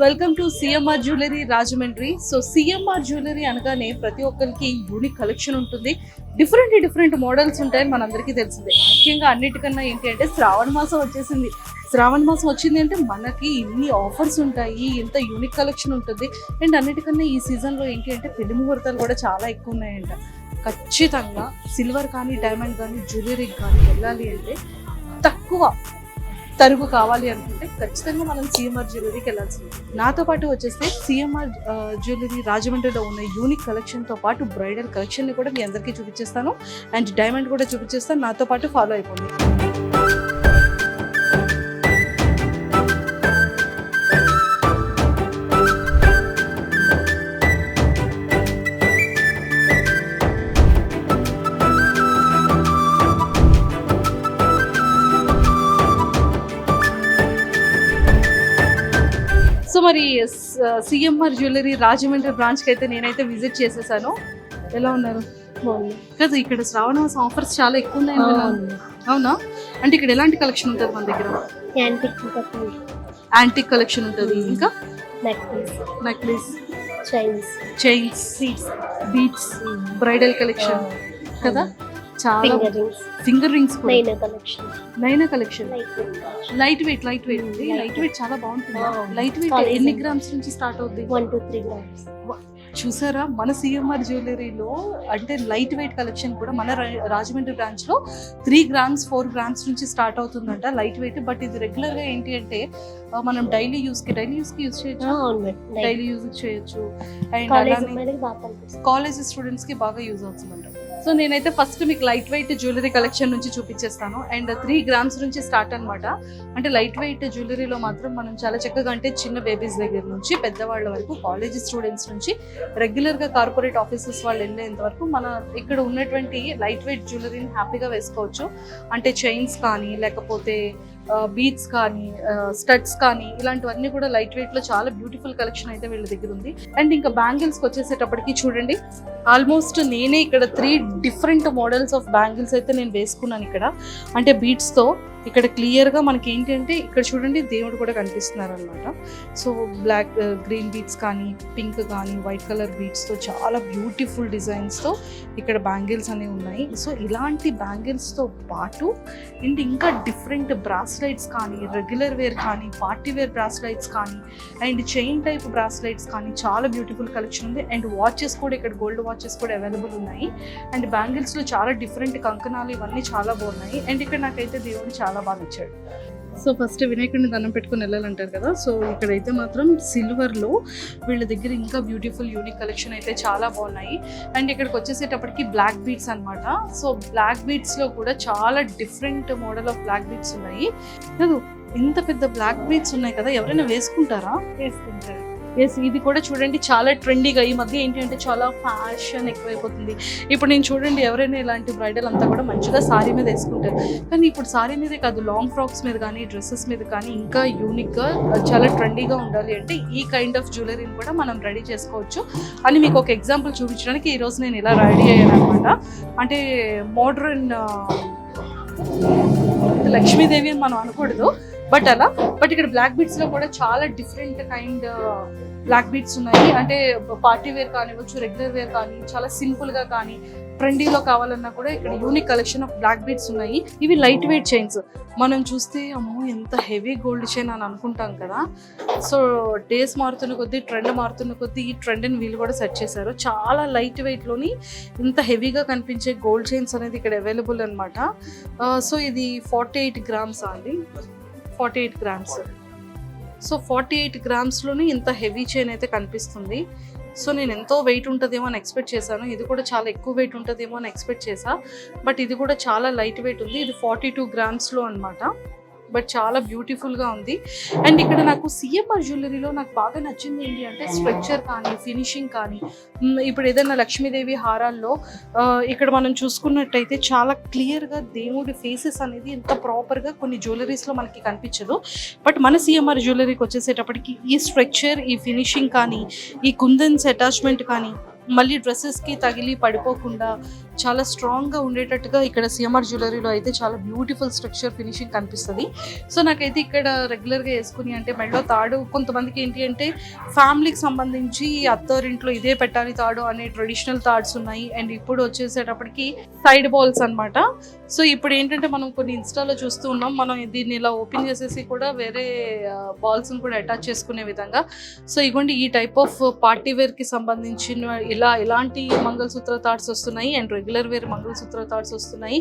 Welcome to CMR jewellery Rajahmundry. So CMR jewellery అనగానే ప్రతి ఒక్కరికి యూనిక్ కలెక్షన్ ఉంటుంది, డిఫరెంట్ మోడల్స్ ఉంటాయని మనందరికీ తెలిసిందే. ముఖ్యంగా అన్నిటికన్నా ఏంటి అంటే శ్రావణ మాసం వచ్చేసింది. శ్రావణ మాసం వచ్చింది అంటే మనకి ఇన్ని ఆఫర్స్ ఉంటాయి, ఇంత యూనిక్ కలెక్షన్ ఉంటుంది. అండ్ అన్నిటికన్నా ఈ సీజన్లో ఏంటి అంటే పెళ్లి ముహూర్తాలు కూడా చాలా ఎక్కువ ఉన్నాయంట. ఖచ్చితంగా సిల్వర్ కానీ డైమండ్ కానీ జ్యువెలరీకి కానీ వెళ్ళాలి అంటే తక్కువ తరుగు కావాలి అనుకుంటే ఖచ్చితంగా మనం సిఎంఆర్ జ్యువెలరీకి వెళ్ళాల్సింది. నాతో పాటు వచ్చేస్తే సిఎంఆర్ జ్యువెలరీ రాజమండ్రిలో ఉన్న యూనిక్ కలెక్షన్తో పాటు బ్రైడల్ కలెక్షన్ని కూడా మీ అందరికీ చూపించేస్తాను అండ్ డైమండ్ కూడా చూపించేస్తాను. నాతో పాటు ఫాలో అయిపోండి. సో మరి సిఎంఆర్ జ్యువెలరీ రాజమండ్రి బ్రాంచ్కి అయితే నేనైతే విజిట్ చేసేసాను. ఎలా ఉన్నారు? కదా ఇక్కడ శ్రావణ మాసం ఆఫర్స్ చాలా ఎక్కువ ఉన్నాయి. అవునా? అంటే ఇక్కడ ఎలాంటి కలెక్షన్ ఉంటుంది మన దగ్గర? యాంటిక్ కలెక్షన్ ఉంటుంది, ఇంకా necklace, chains, beads, bridal collection కదా, చాలా finger rings, Naina collection, light weight ఉంది. లైట్ వెయిట్ చాలా బాగుంటుంది. లైట్ వెయిట్ ఎన్ని గ్రామ్స్ నుంచి స్టార్ట్ అవుతుంది? 1 to 3 grams. చూసారా, మన సిఎంఆర్ జ్యువెలరీలో అంటే లైట్ వెయిట్ కలెక్షన్ కూడా మన రాజమండ్రి బ్రాంచ్ లో 3 grams 4 grams నుంచి స్టార్ట్ అవుతుందంట లైట్ వెయిట్. బట్ ఇది రెగ్యులర్ గా ఏంటి అంటే మనం డైలీ యూజ్ కి యూజ్ చేయొచ్చు అండ్ కాలేజ్ స్టూడెంట్స్ కి బాగా యూజ్ అవుతుందంట. సో నేనైతే ఫస్ట్ మీకు లైట్ వెయిట్ జ్యువెలరీ కలెక్షన్ నుంచి చూపించేస్తాను. అండ్ 3 grams నుంచి స్టార్ట్ అనమాట. అంటే లైట్ వెయిట్ జ్యువెలరీలో మాత్రం మనం చాలా చక్కగా అంటే చిన్న బేబీస్ దగ్గర నుంచి పెద్దవాళ్ళ వరకు, కాలేజ్ స్టూడెంట్స్ నుంచి రెగ్యులర్ గా కార్పొరేట్ ఆఫీసెస్ వాళ్ళు వెళ్ళేంత వరకు మన ఇక్కడ ఉన్నటువంటి లైట్ వెయిట్ జ్యువెలరీని హ్యాపీగా వేసుకోవచ్చు. అంటే చైన్స్ కానీ, లేకపోతే బీడ్స్ కానీ, స్టడ్స్ కానీ, ఇలాంటివన్నీ కూడా లైట్ వెయిట్ లో చాలా బ్యూటిఫుల్ కలెక్షన్ అయితే వీళ్ళ దగ్గర ఉంది. అండ్ ఇంకా బ్యాంగిల్స్ వచ్చేసేటప్పటికి చూడండి, ఆల్మోస్ట్ నేనే ఇక్కడ 3 different మోడల్స్ ఆఫ్ బ్యాంగిల్స్ అయితే నేను వేసుకున్నాను ఇక్కడ. అంటే బీడ్స్ తో ఇక్కడ క్లియర్ గా మనకి ఏంటి అంటే ఇక్కడ చూడండి దేవుడు కూడా కనిపిస్తున్నారు అనమాట. సో బ్లాక్ గ్రీన్ బీడ్స్ కానీ, పింక్ కానీ, వైట్ కలర్ బీడ్స్ తో చాలా బ్యూటిఫుల్ డిజైన్స్ తో ఇక్కడ బ్యాంగిల్స్ అనేవి ఉన్నాయి. సో ఇలాంటి బ్యాంగిల్స్ తో పాటు అండ్ ఇంకా డిఫరెంట్ బ్రాస్లైట్స్ కానీ, రెగ్యులర్ వేర్ కానీ, పార్టీ వేర్ బ్రాస్లైట్స్ కానీ, అండ్ చైన్ టైప్ బ్రాస్లైట్స్ కానీ చాలా బ్యూటిఫుల్ కలెక్షన్ ఉంది. అండ్ వాచెస్ కూడా ఇక్కడ గోల్డ్ వాచెస్ కూడా అవైలబుల్ ఉన్నాయి. అండ్ బ్యాంగిల్స్ లో చాలా డిఫరెంట్ కంకణాలు ఇవన్నీ చాలా బాగున్నాయి. అండ్ ఇక్కడ నాకైతే దేవుడు చాలా బాగా నచ్చాడు. సో ఫస్ట్ వినాయకుడిని దండం పెట్టుకుని వెళ్ళాలంటారు కదా. సో ఇక్కడైతే మాత్రం సిల్వర్లో వీళ్ళ దగ్గర ఇంకా బ్యూటిఫుల్ యూనిక్ కలెక్షన్ అయితే చాలా బాగున్నాయి. అండ్ ఇక్కడికి వచ్చేసేటప్పటికి బ్లాక్ బీడ్స్ అనమాట. సో బ్లాక్ బీడ్స్లో కూడా చాలా different model of black beads ఉన్నాయి. ఇంత పెద్ద బ్లాక్ బీడ్స్ ఉన్నాయి కదా, ఎవరైనా వేసుకుంటారా? వేసుకుంటారు. ఎస్, ఇది కూడా చూడండి చాలా ట్రెండీగా ఈ మధ్య ఏంటి అంటే చాలా ఫ్యాషన్ ఎక్కువైపోతుంది. ఇప్పుడు నేను చూడండి ఎవరైనా ఇలాంటి బ్రైడల్ అంతా కూడా మంచిగా సారీ మీద వేసుకుంటారు. కానీ ఇప్పుడు సారీ మీదే కాదు, లాంగ్ ఫ్రాక్స్ మీద కానీ, డ్రెస్సెస్ మీద కానీ ఇంకా యూనిక్గా చాలా ట్రెండీగా ఉండాలి అంటే ఈ కైండ్ ఆఫ్ జ్యువెలరీని కూడా మనం రెడీ చేసుకోవచ్చు అని మీకు ఒక ఎగ్జాంపుల్ చూపించడానికి ఈరోజు నేను ఇలా రెడీ అయ్యాను అనమాట. అంటే మోడ్రన్ లక్ష్మీదేవి అని మనం అనకూడదు, బట్ అలా. బట్ ఇక్కడ బ్లాక్ బీడ్స్ లో కూడా చాలా డిఫరెంట్ కైండ్ బ్లాక్ బీడ్స్ ఉన్నాయి. అంటే పార్టీ వేర్ కానివ్వచ్చు, రెగ్యులర్ వేర్ కానీ, చాలా సింపుల్ గా కానీ, ట్రెండీలో కావాలన్నా కూడా ఇక్కడ unique collection of black beads ఉన్నాయి. ఇవి లైట్ వెయిట్ చైన్స్. మనం చూస్తే అమ్మో ఎంత హెవీ గోల్డ్ చైన్ అని అనుకుంటాం కదా. సో డేస్ మారుతున్న కొద్దీ, ట్రెండ్ మారుతున్న కొద్దీ ఈ ట్రెండ్ని వీళ్ళు కూడా సెట్ చేశారు. చాలా లైట్ వెయిట్లోని ఇంత హెవీగా కనిపించే గోల్డ్ చైన్స్ అనేది ఇక్కడ అవైలబుల్ అనమాట. సో ఇది 48 grams అండి, 48 grams. సో 48 grams ఇంత హెవీ చైన్ అయితే కనిపిస్తుంది. సో నేను ఎంతో వెయిట్ ఉంటుందేమో అని ఎక్స్పెక్ట్ చేశాను. ఇది కూడా చాలా ఎక్కువ వెయిట్ ఉంటుందేమో అని ఎక్స్పెక్ట్ చేశా. బట్ ఇది కూడా చాలా లైట్ వెయిట్ ఉంది. ఇది 42 grams అనమాట. బట్ చాలా బ్యూటిఫుల్గా ఉంది. అండ్ ఇక్కడ నాకు సిఎంఆర్ జ్యువెలరీలో నాకు బాగా నచ్చింది ఏంటి అంటే స్ట్రక్చర్ కానీ, ఫినిషింగ్ కానీ. ఇప్పుడు ఏదైనా లక్ష్మీదేవి హారాల్లో ఇక్కడ మనం చూసుకున్నట్టయితే చాలా క్లియర్గా దేవుడి ఫేసెస్ అనేది ఎంత ప్రాపర్గా కొన్ని జ్యువెలరీస్లో మనకి కనిపించదు. బట్ మన సిఎంఆర్ జ్యువెలరీకి వచ్చేసేటప్పటికి ఈ స్ట్రక్చర్, ఈ ఫినిషింగ్ కానీ, ఈ కుందన్స్ అటాచ్మెంట్ కానీ మళ్ళీ డ్రెస్సెస్కి తగిలి పడిపోకుండా చాలా స్ట్రాంగ్గా ఉండేటట్టుగా ఇక్కడ సిఎంఆర్ జ్యువెలరీలో అయితే చాలా బ్యూటిఫుల్ స్ట్రక్చర్ ఫినిషింగ్ కనిపిస్తుంది. సో నాకైతే ఇక్కడ రెగ్యులర్గా వేసుకుని అంటే మెడలో తాడు, కొంతమందికి ఏంటి అంటే ఫ్యామిలీకి సంబంధించి అత్తోరింట్లో ఇదే పెట్టాలి తాడు అనే ట్రెడిషనల్ తాడ్స్ ఉన్నాయి. అండ్ ఇప్పుడు వచ్చేసేటప్పటికి సైడ్ బాల్స్ అనమాట. సో ఇప్పుడు ఏంటంటే మనం కొన్ని ఇన్స్టాలో చూస్తూ ఉన్నాం, మనం దీన్ని ఇలా ఓపెన్ చేసేసి కూడా వేరే బాల్స్ని కూడా అటాచ్ చేసుకునే విధంగా. సో ఇగోండి ఈ టైప్ ఆఫ్ పార్టీ వేర్కి సంబంధించిన ఇలాంటి మంగళసూత్ర థాట్స్ వస్తున్నాయి. అండ్ రెగ్యులర్ వేర్ మంగళసూత్ర థాట్స్ వస్తున్నాయి.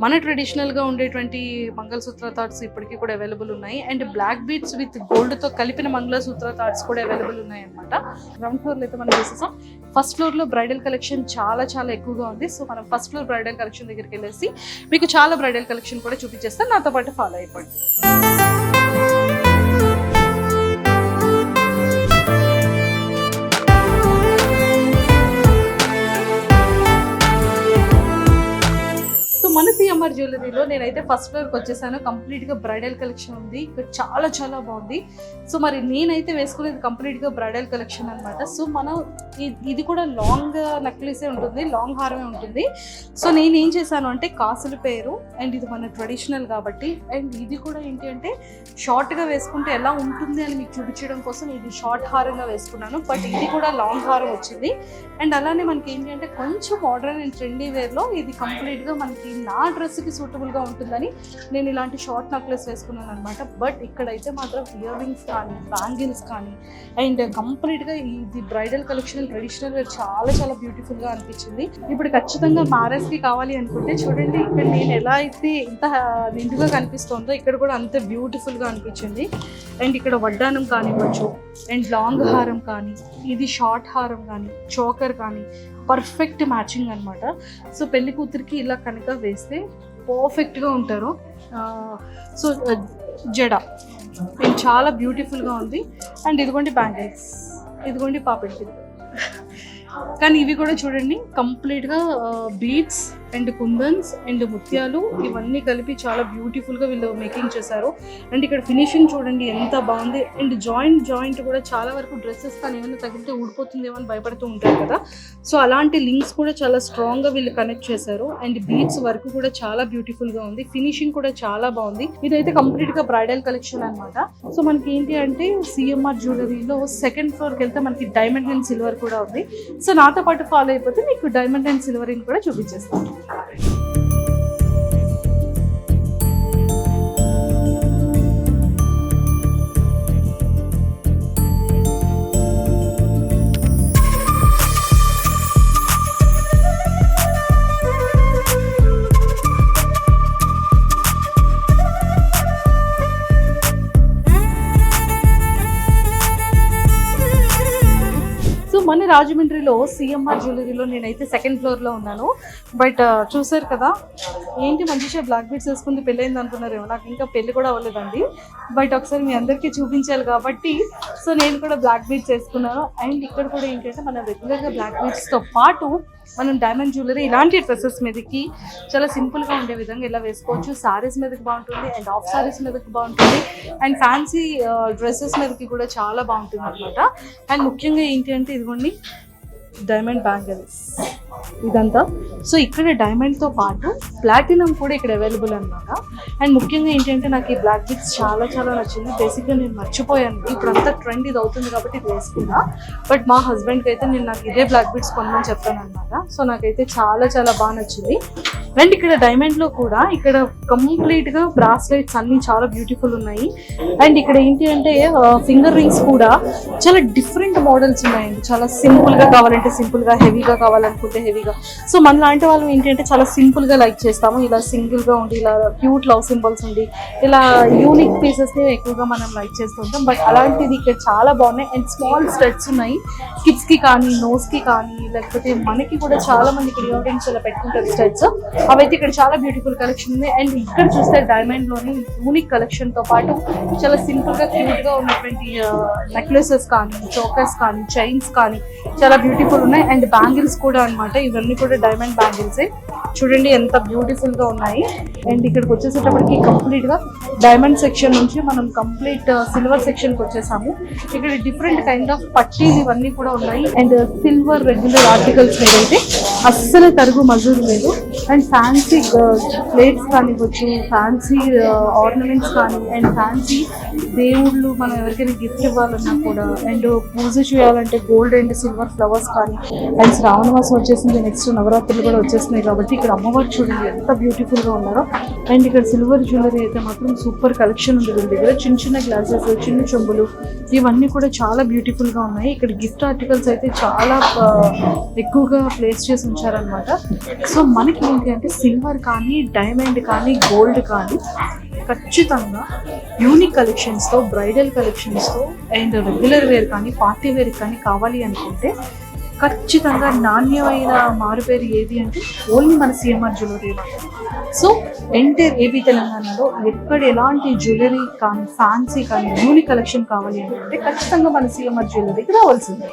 మన ట్రెడిషనల్గా ఉండేటువంటి మంగళసూత్ర థాట్స్ ఇప్పటికీ కూడా అవైలబుల్ ఉన్నాయి. అండ్ బ్లాక్ బీడ్స్ విత్ గోల్డ్తో కలిపిన మంగళసూత్ర థాట్స్ కూడా అవైలబుల్ ఉన్నాయి అనమాట. గ్రౌండ్ ఫ్లోర్లో అయితే మనం చూసేసాం. ఫస్ట్ ఫ్లోర్లో బ్రైడల్ కలెక్షన్ చాలా చాలా ఎక్కువగా ఉంది. సో మనం ఫస్ట్ ఫ్లోర్ బ్రైడల్ కలెక్షన్ దగ్గరికి వెళ్ళేసి మీకు చాలా బ్రైడల్ కలెక్షన్ కూడా చూపించేస్తాను. నాతో పాటు ఫాలో అయిపోండి. మన సిఎంఆర్ జ్యువెలరీలో నేనైతే ఫస్ట్ ఫ్లోర్కి వచ్చేసాను. కంప్లీట్గా బ్రైడల్ కలెక్షన్ ఉంది. ఇక్కడ చాలా చాలా బాగుంది. సో మరి నేనైతే వేసుకునేది కంప్లీట్గా బ్రైడల్ కలెక్షన్ అనమాట. సో మనం ఇది కూడా లాంగ్ నెక్లెసే ఉంటుంది, లాంగ్ హారమే ఉంటుంది. సో నేను ఏం చేశాను అంటే కాసుల పేరు, అండ్ ఇది మన ట్రెడిషనల్ కాబట్టి, అండ్ ఇది కూడా ఏంటి అంటే షార్ట్గా వేసుకుంటే ఎలా ఉంటుంది అని మీకు చూపించడం కోసం ఇది షార్ట్ హారంగా వేసుకున్నాను. బట్ ఇది కూడా లాంగ్ హారం వచ్చింది. అండ్ అలానే మనకి ఏంటి అంటే కొంచెం మోడర్న్ అండ్ ట్రెండీ వేర్లో ఇది కంప్లీట్గా మనకి నా డ్రెస్కి సూటబుల్గా ఉంటుందని నేను ఇలాంటి షార్ట్ నెక్లెస్ వేసుకున్నాను అనమాట. బట్ ఇక్కడైతే మాత్రం ఇయర్ రింగ్స్ కానీ బ్యాంగిల్స్ కానీ అండ్ కంప్లీట్గా ఇది బ్రైడల్ కలెక్షన్ ట్రెడిషనల్ వేర్ చాలా చాలా బ్యూటిఫుల్గా అనిపించింది. ఇప్పుడు ఖచ్చితంగా మ్యారేజ్కి కావాలి అనుకుంటే చూడండి, ఇక్కడ నేను ఎలా అయితే ఇంత నిండుగా కనిపిస్తుందో ఇక్కడ కూడా అంత బ్యూటిఫుల్గా అనిపించింది. అండ్ ఇక్కడ వడ్డానం కానివ్వచ్చు, అండ్ లాంగ్ హారం కానీ, ఇది షార్ట్ హారం కానీ, చోకర్ కానీ పర్ఫెక్ట్ మ్యాచింగ్ అనమాట. సో పెళ్లి కూతురికి ఇలా కనుక వేస్తే పర్ఫెక్ట్గా ఉంటారు. సో జడ ఇది చాలా బ్యూటిఫుల్గా ఉంది. అండ్ ఇదిగోండి బ్యాంగిల్స్, ఇదిగోండి పాపెట్టి. కానీ ఇవి కూడా చూడండి కంప్లీట్గా బీడ్స్ అండ్ కుందన్స్ అండ్ ముత్యాలు ఇవన్నీ కలిపి చాలా బ్యూటిఫుల్గా వీళ్ళు మేకింగ్ చేశారు. అండ్ ఇక్కడ ఫినిషింగ్ చూడండి ఎంత బాగుంది. అండ్ జాయింట్ కూడా చాలా వరకు డ్రెస్సెస్ కానీ ఏమైనా తగిలితే ఊడిపోతుందేమో అని భయపడుతూ ఉంటారు కదా. సో అలాంటి లింక్స్ కూడా చాలా స్ట్రాంగ్గా వీళ్ళు కనెక్ట్ చేశారు. అండ్ బీడ్స్ వర్క్ కూడా చాలా బ్యూటిఫుల్గా ఉంది. ఫినిషింగ్ కూడా చాలా బాగుంది. ఇదైతే కంప్లీట్గా బ్రైడల్ కలెక్షన్ అనమాట. సో మనకి ఏంటి అంటే సిఎంఆర్ జ్యువెలరీలో సెకండ్ ఫ్లోర్కి వెళ్తే మనకి డైమండ్ అండ్ సిల్వర్ కూడా ఉంది. సో నాతో పాటు ఫాలో అయిపోతే మీకు డైమండ్ అండ్ సిల్వర్ కూడా చూపించేస్తాను. మన రాజమండ్రిలో సిఎంఆర్ జ్యువెలరీలో నేనైతే సెకండ్ ఫ్లోర్లో ఉన్నాను. బట్ చూసారు కదా ఏంటి మంచిగా బ్లాక్ బీడ్స్ వేసుకుంది పెళ్ళైంది అనుకున్నారేమో. నాకు ఇంకా పెళ్ళి కూడా అవ్వలేదండి. బట్ ఒకసారి మీ అందరికీ చూపించాలి కాబట్టి సో నేను కూడా బ్లాక్ బీడ్స్ వేసుకున్నాను. అండ్ ఇక్కడ కూడా ఏంటంటే మనం రెగ్యులర్గా బ్లాక్ బీడ్స్తో పాటు మనం డైమండ్ జ్యువెలరీ ఇలాంటి డ్రెస్సెస్ మీదకి చాలా సింపుల్గా ఉండే విధంగా ఇలా వేసుకోవచ్చు. శారీస్ మీదకి బాగుంటుంది, అండ్ ఆఫ్ శారీస్ మీదకి బాగుంటుంది, అండ్ ఫ్యాన్సీ డ్రెస్సెస్ మీదకి కూడా చాలా బాగుంటుంది అనమాట. అండ్ ముఖ్యంగా ఏంటి అంటే ఇదిగోండి డైమండ్ బ్యాంగిల్స్ ఇదంతా. సో ఇక్కడ డైమండ్తో పాటు ప్లాటినం కూడా ఇక్కడ అవైలబుల్ అనమాట. అండ్ ముఖ్యంగా ఏంటంటే నాకు ఈ బ్లాక్ బీడ్స్ చాలా చాలా నచ్చింది. బేసిక్గా నేను మర్చిపోయాను, ఇప్పుడు అంతా ట్రెండ్ ఇది అవుతుంది కాబట్టి ఇది వేసుకున్నా. బట్ మా హస్బెండ్కి అయితే నేను నాకు ఇదే బ్లాక్ బీడ్స్ కొనమని చెప్పాను అనమాట. సో నాకైతే చాలా చాలా బాగా నచ్చింది. అండ్ ఇక్కడ డైమండ్లో కూడా ఇక్కడ కంప్లీట్గా బ్రాస్లెట్స్ అన్నీ చాలా బ్యూటిఫుల్ ఉన్నాయి. అండ్ ఇక్కడ ఏంటి అంటే ఫింగర్ రింగ్స్ కూడా చాలా డిఫరెంట్ మోడల్స్ ఉన్నాయండి. చాలా సింపుల్గా కావాలంటే సింపుల్గా, హెవీగా కావాలనుకుంటే హెవీగా. సో మన లాంటి వాళ్ళు ఏంటంటే చాలా సింపుల్గా లైక్ చేస్తాము. ఇలా సింగిల్గా ఉండి ఇలా క్యూట్ లవ్ సింబల్స్ ఉండి ఇలా యూనిక్ పీసెస్ని ఎక్కువగా మనం లైక్ చేస్తూ ఉంటాం. బట్ అలాంటిది ఇక్కడ చాలా బాగున్నాయి. అండ్ స్మాల్ స్టడ్స్ ఉన్నాయి కిడ్స్కి కానీ, నోస్కి కానీ, లేకపోతే మనకి కూడా చాలా మంది ఇక్కడ ఇయర్ రింగ్స్ ఇలా పెట్టుకుంటారు స్టడ్స్. అవైతే ఇక్కడ చాలా బ్యూటిఫుల్ కలెక్షన్ ఉంది. అండ్ ఇక్కడ చూస్తే డైమండ్లోని యూనిక్ కలెక్షన్తో పాటు చాలా సింపుల్గా క్యూట్గా ఉన్నటువంటి నెక్లెసెస్ కానీ, చోకర్స్ కానీ, చైన్స్ కానీ చాలా బ్యూటిఫుల్ ఉన్నాయి. అండ్ బ్యాంగిల్స్ కూడా అనమాట. ఇవన్నీ కూడా డైమండ్ బ్యాంగిల్సే. చూడండి ఎంత బ్యూటిఫుల్గా ఉన్నాయి. అండ్ ఇక్కడికి వచ్చేసేటప్పటికి కంప్లీట్గా డైమండ్ సెక్షన్ నుంచి మనం కంప్లీట్ సిల్వర్ సెక్షన్ కి వచ్చేసాము. ఇక్కడ డిఫరెంట్ కైండ్ ఆఫ్ పట్టీలు ఇవన్నీ కూడా ఉన్నాయి. అండ్ సిల్వర్ రెగ్యులర్ ఆర్టికల్స్ మీద అయితే అస్సలు తరుగు మజూరు లేదు. అండ్ ఫ్యాన్సీ ప్లేట్స్ కానివ్వచ్చు, ఫ్యాన్సీ ఆర్నమెంట్స్ కానీ, అండ్ ఫ్యాన్సీ దేవుళ్ళు మనం ఎవరికైనా గిఫ్ట్ ఇవ్వాలన్నా కూడా, అండ్ పూజ చేయాలంటే గోల్డ్ అండ్ సిల్వర్ ఫ్లవర్స్ కానీ. అండ్ శ్రావణ మాసం వచ్చేసింది, నెక్స్ట్ నవరాత్రులు కూడా వచ్చేస్తున్నాయి కాబట్టి ఇక్కడ అమ్మవారు చూడండి ఎంత బ్యూటిఫుల్ గా ఉన్నారో. అండ్ ఇక్కడ సిల్వర్ జ్యువెలరీ అయితే మాత్రం సూపర్ కలెక్షన్ ఉంది వీళ్ళ దగ్గర. చిన్న చిన్న గ్లాసెస్, చిన్న చెంబులు ఇవన్నీ కూడా చాలా బ్యూటిఫుల్ గా ఉన్నాయి. ఇక్కడ గిఫ్ట్ ఆర్టికల్స్ అయితే చాలా ఎక్కువగా ప్లేస్ చేసి ఉంచారనమాట. సో మనకి ఏంటి అంటే సిల్వర్ కానీ, డైమండ్ కానీ, గోల్డ్ కానీ ఖచ్చితంగా యూనిక్ కలెక్షన్స్తో, బ్రైడల్ కలెక్షన్స్తో, అండ్ రెగ్యులర్ వేర్ కానీ, పార్టీ వేర్ కానీ కావాలి అనుకుంటే ఖచ్చితంగా నాణ్యమైన మారుపేరు ఏది అంటే ఓన్లీ మన CMR jewellery. So entire AP తెలంగాణలో ఎక్కడ ఎలాంటి జ్యువెలరీ కానీ, ఫ్యాన్సీ కానీ, యూనిక్ కలెక్షన్ కావాలి అంటే ఖచ్చితంగా మన సిఎంఆర్ జ్యువెలరీకి రావాల్సిందే.